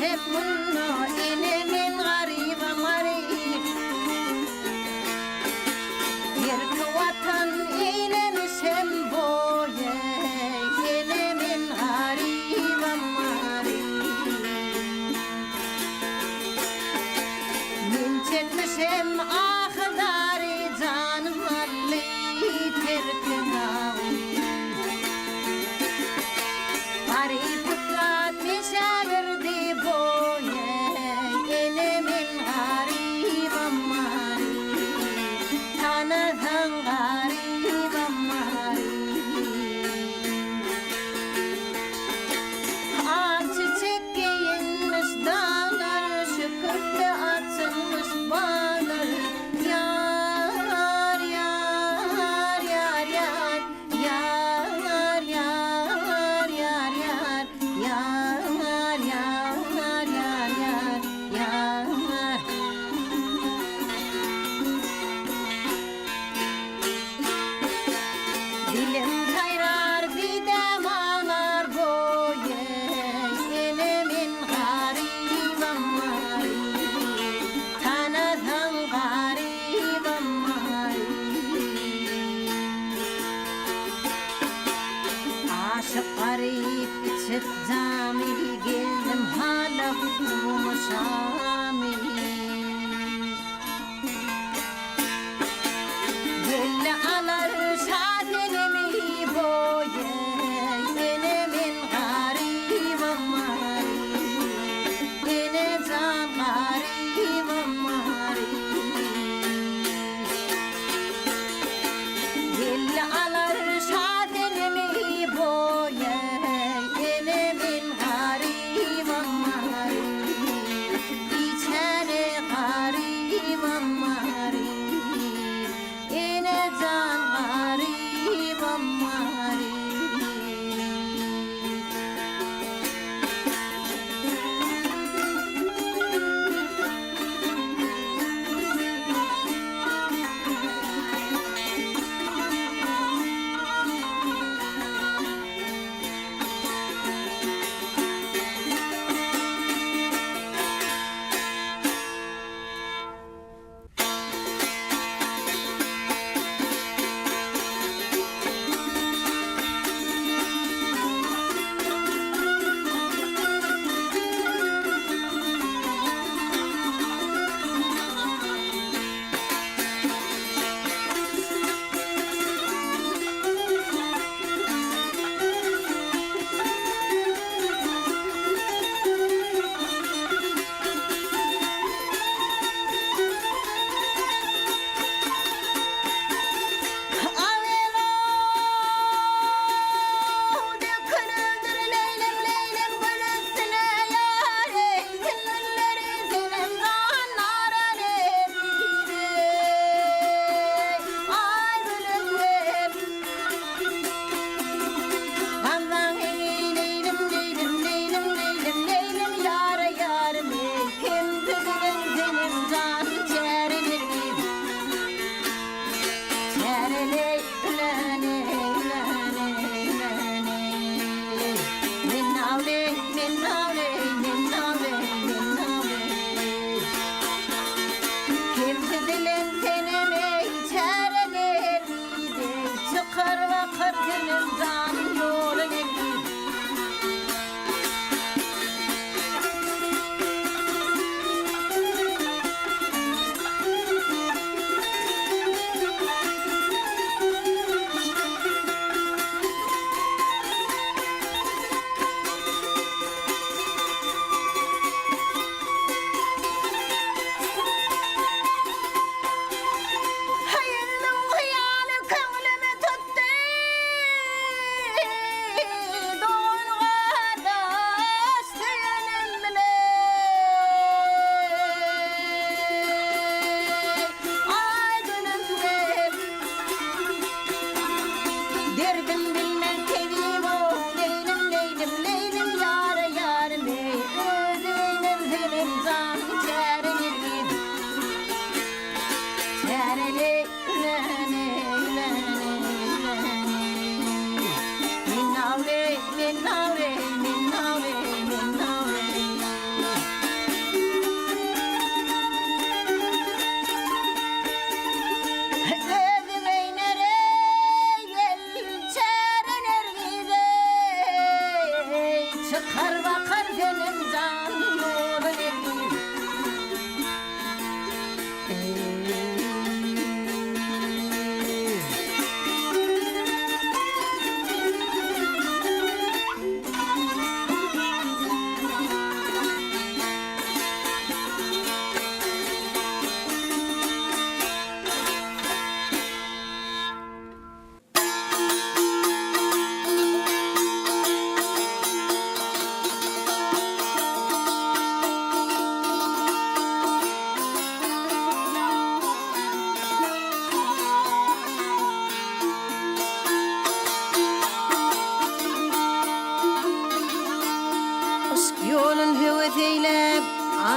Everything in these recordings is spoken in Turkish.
hep bunu elimin garibim garip bir vatan eylemişim boye elimin garibim garip min çekmişim ahdarı canım alli terkin avi garip kutlat meşagirdi boye elimin garibim garip tanıdın garibim garip ağ çiçek giyinmiş dağlar şükürde açılmış bağlar yar yar yar yar yar yar yar yar yar yar yar yar yar dilim kayrar didem ağlar boye elimin garibim garip tanıdın garibim garip aşık garip içip camili geldim hala hukumu şamili gülle alır şadelimi boye elimin garibim garip ele can garibim garip gülle alır şadelimi boye elimin garibim garip içeri garibim garip ele can garibim garip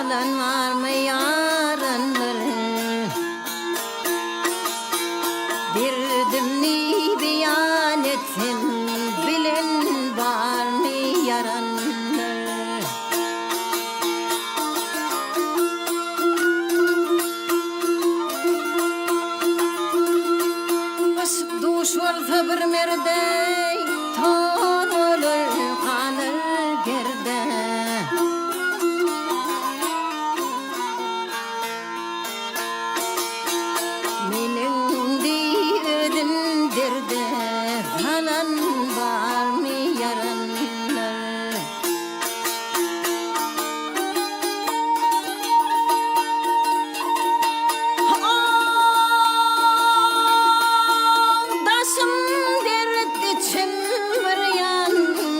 alan var mı yarınlar? Derdimni beyan etsem bilen var mı yarınlar? Aşk duş olsa bir merdey ton olur kanır gerde. Menin derdim derde falan var mı yarınlar? Daşım dert için bir yan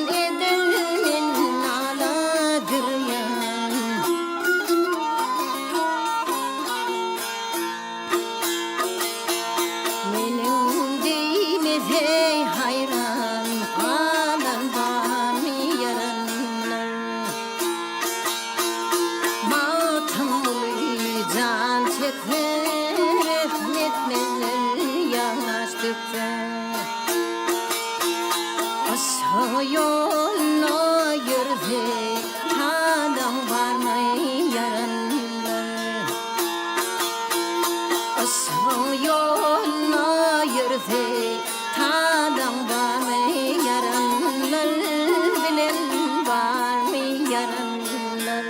edenin aladır yan. Menin değmeze hayran alan var mı yarınlar? Matamlı can çeker etmezler yanaştıkça. Aşağı yoluna yürüse adam var mı yarınlar? Aşağı yoluna yürüse adam var mı yarınlar? Bilen var mı yarınlar?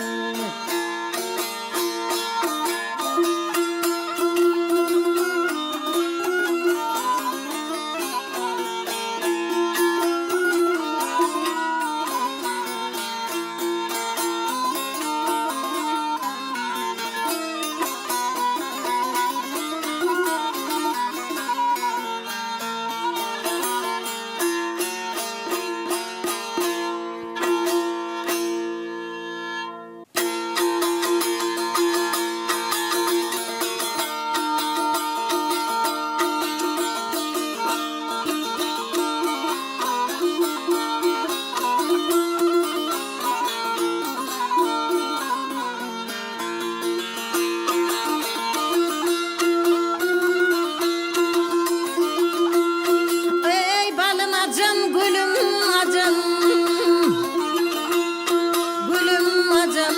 Ey balım acım gülüm acım, gülüm acım,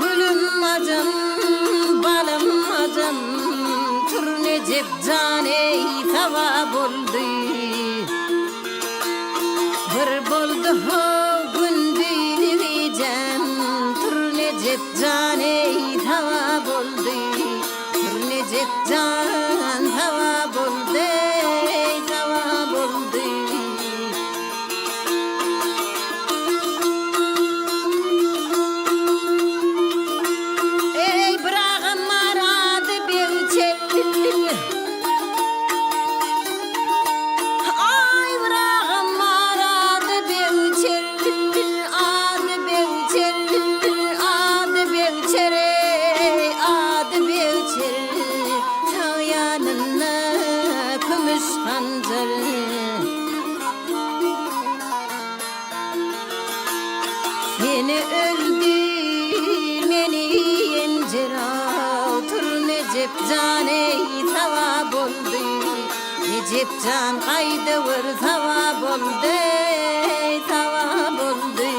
gülüm acım, balım acım. Tur Necip cane tava buldu, bir buldu ho gündüreceğim. Tur Necip cane tava buldu, Tur Necip can tava buldu, tava buldu. Ey bırağım maradı belçel, ay bırağım maradı belçel, adı belçel, adı belçel, adı belçel. Sağ yanına gümüş hancır, seni öldürmeni incira. Tur Necip cane tava buldu, Necip can kaydı vur tava buldu, tava buldu.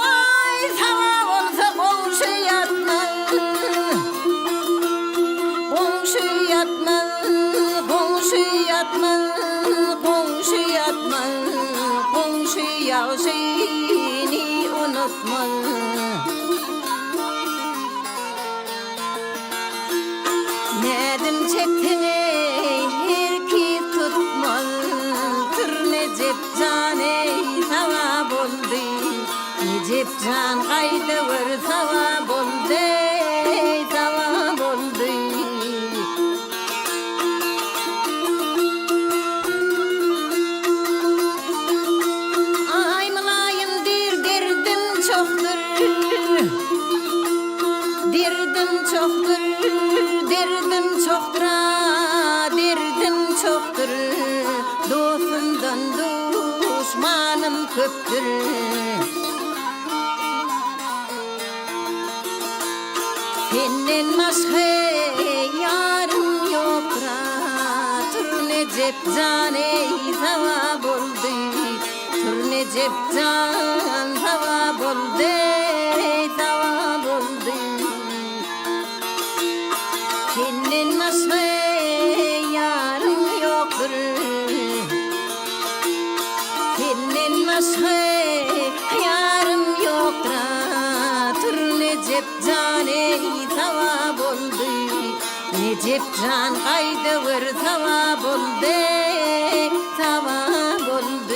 Ay tava olsa komşu yatmaz, komşu yatmaz, komşu yatmaz, komşu yatmaz, komşu yağışını unutmaz. Nedim çektin ey herki tutmaz, Tur Necip cane tava buldu, Necip can kaydı vur tava buldu, tava buldu. Ay mülayim derdim çoktur, derdim çoktur, derdim çoktur, derdim çoktur. canım köptür. Senden başka yarım yokra. Tur Necep can ey sevap oldu. Tur Necep can sevap oldu, sevap oldu. Senden başka yarım yoktur. Senden başka yarım yoktur. Tur Necep can ey sevap oldu. Necep can kaydı vır sevap oldu, sevap oldu.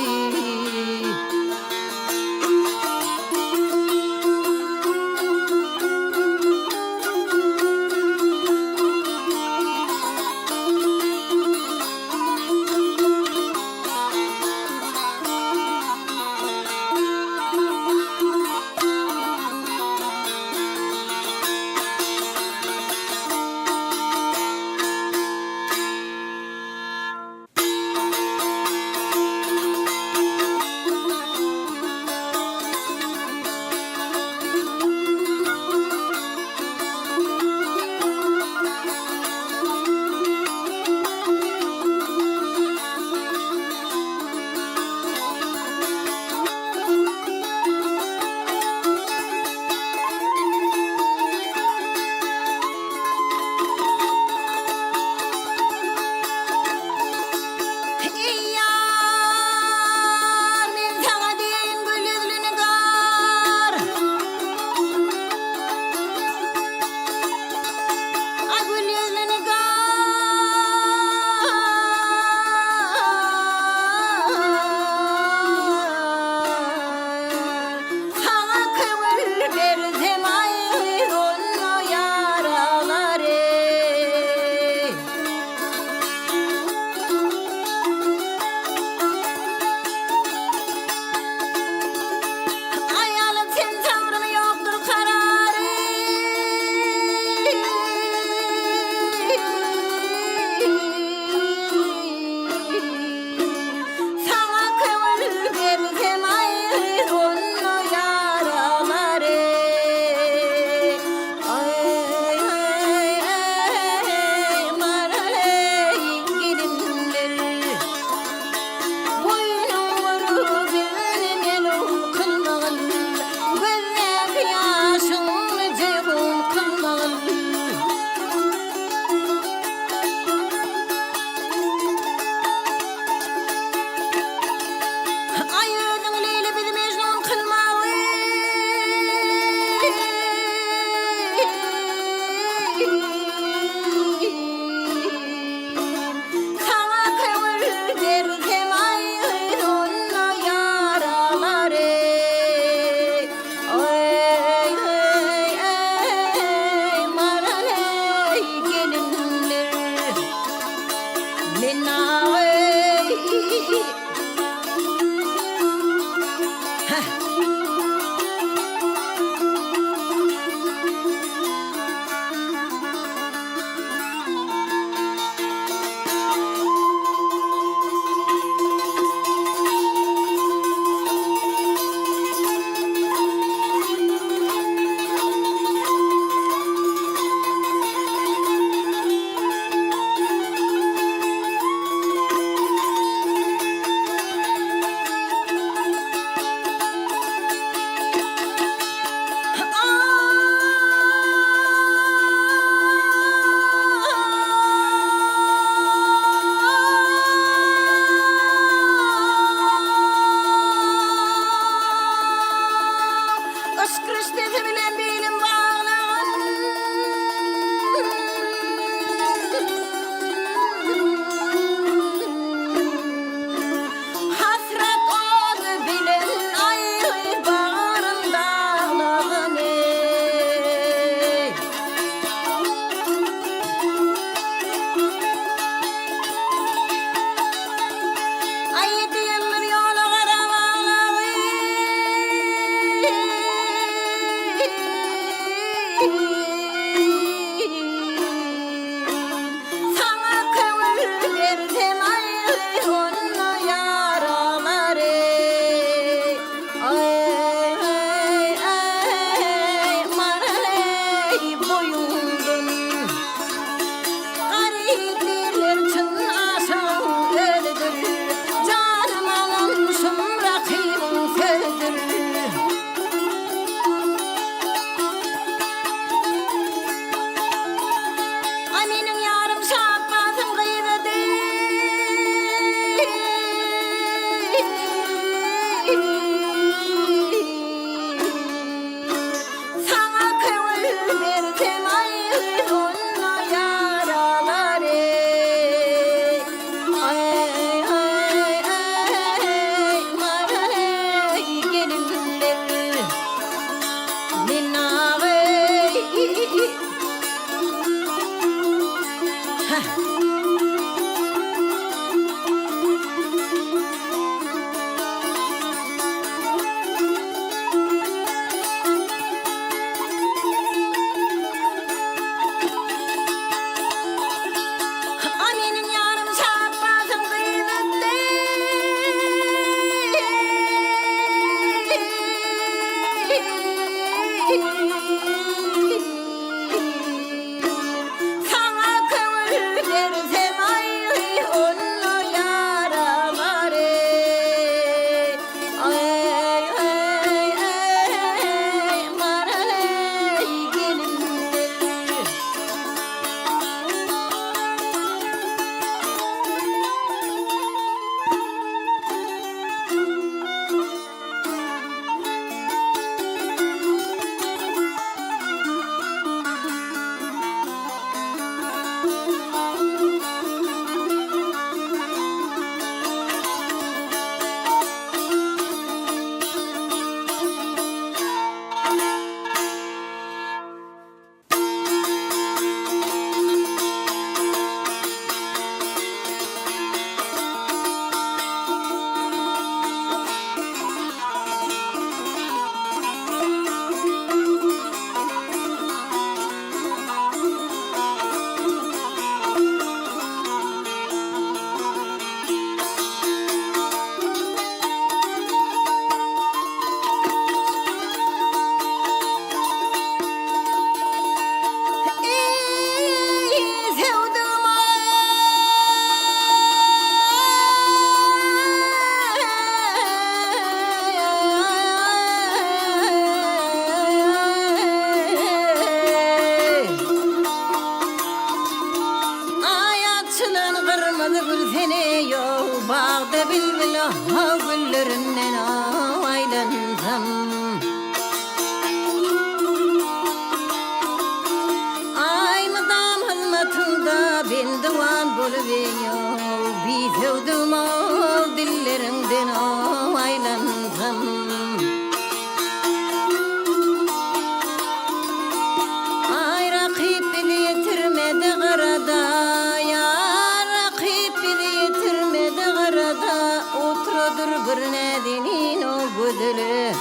dili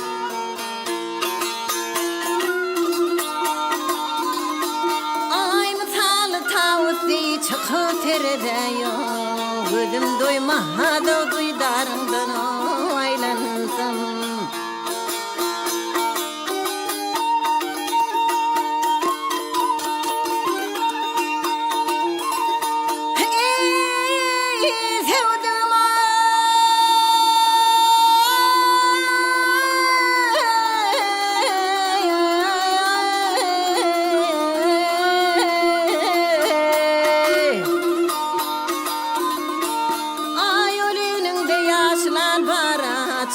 Ay mıtalı tavusi çıkı teredeyo Gözüm doymadı duydarından aylansam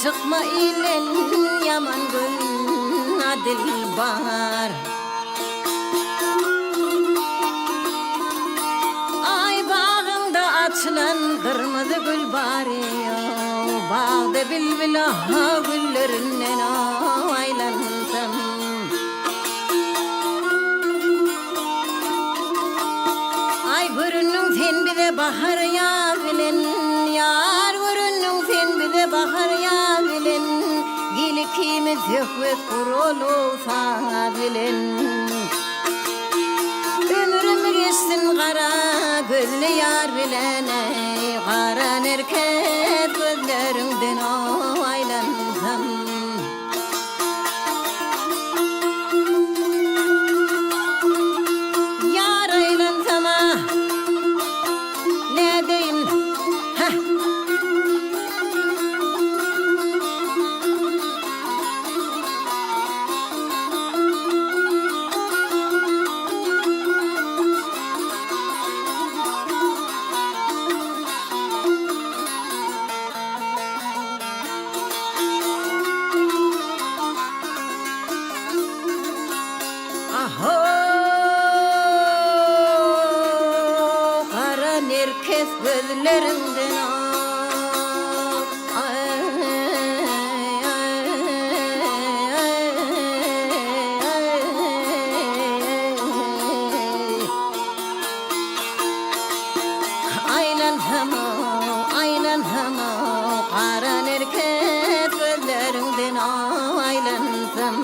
Çıkma ilen yaman gün adil bahar Ay bağında açılan kırmızı gül bari Bağda bülbül aha güllerinden aylansam Ay görünün sen bir de bahar ya bilen Yar görünün sen bir de bahar ya Dilekimiz yok ve kurulu sana bilen Ömrüm geçsin kara gözlü yar bilen Kara nerket gözlerinden aylansam Yar aylansam ne deyim Herkes gözlerinden aynen hama Karan herkes gözlerinden aylansam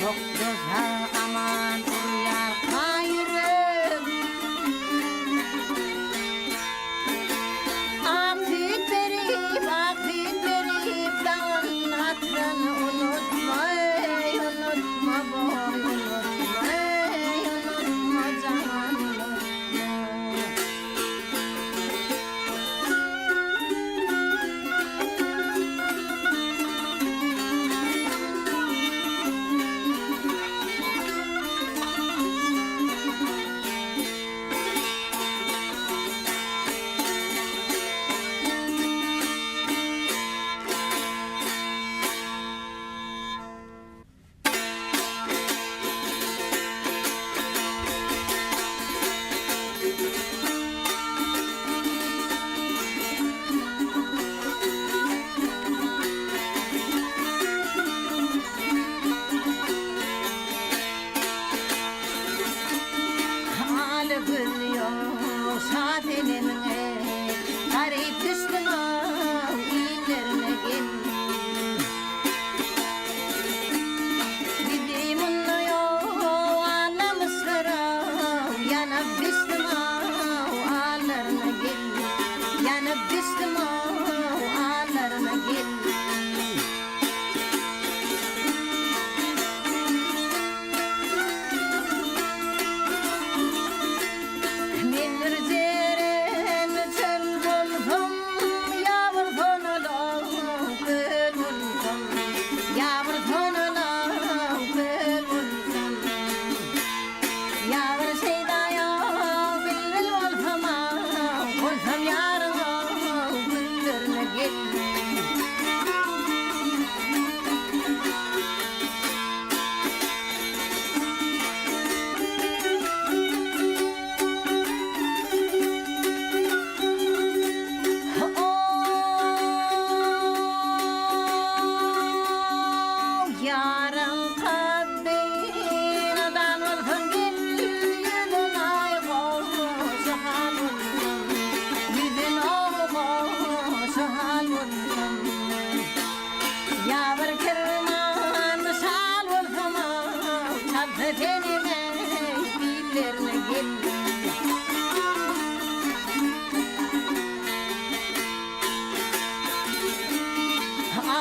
çok güzel aman uyar kayırım. Afiyet verip dağın hatırını unutma ey, unutma boy, unutma ey, unutma can, unutma. Biliyor şadenine garip düştüm av illerine gel. Bildiğim onu yok anlamışlar av yanıp düştüm av ağlarına gel. Yanıp düştüm av ağlarına gel.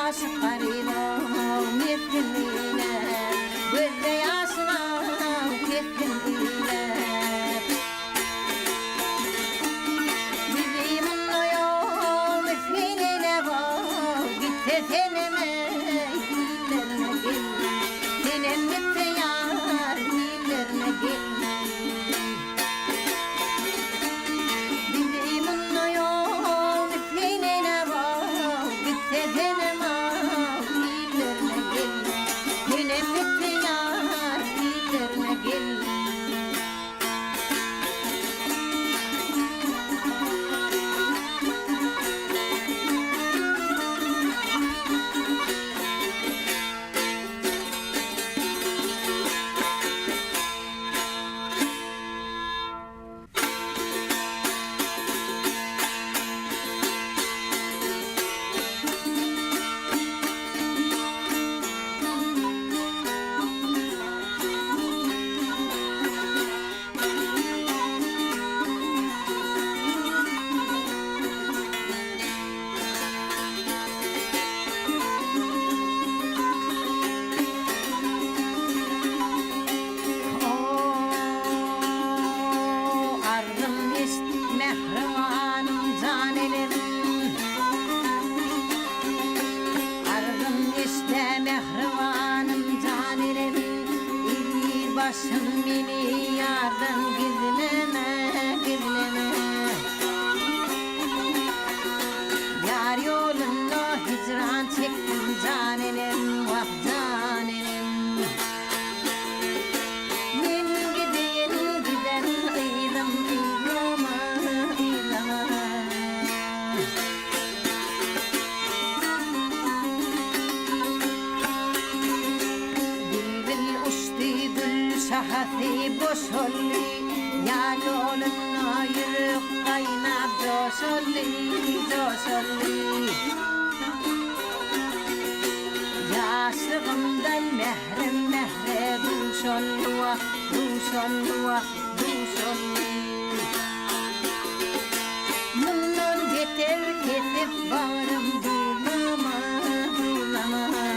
Aşıklarıyla mevkimine gözde yaşına kefkimine bizim o yol mevkimine var gitti tenime illerine gel tenem gitti yar illerine gel. Bizim o yol mevkimine var gitti tenime mehribanım canelim ardım işte mehribanım canelim İlir başım beni yardan gizleme gizleme yar yolunda hicran çektim canelim vah canelim. Şahati boşolli ya yoluna yürü kaynar coşolli coşolli ya aşığımdan mehrim mehre duşanlığa duşanlığa duşanlığa bundan beter kesip bağrım durlama durlama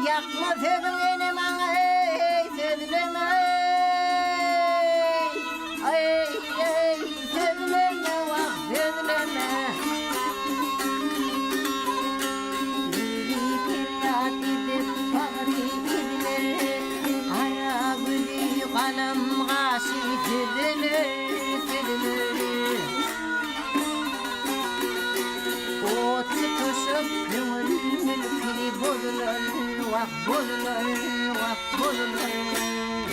Yakma sözüm enem ay sözleme ay sözleme vah sözleme Yürü kiryat edip bağrı edilir Ara gülü kalem gaşı süzülür süzülür Ot tutuşup gönül mülkü bozulur Vah bozulur, vah bozulur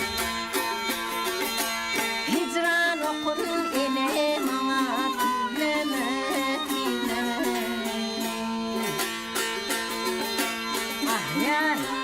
Hicran okun ele bana tizleme, tizleme Ah yar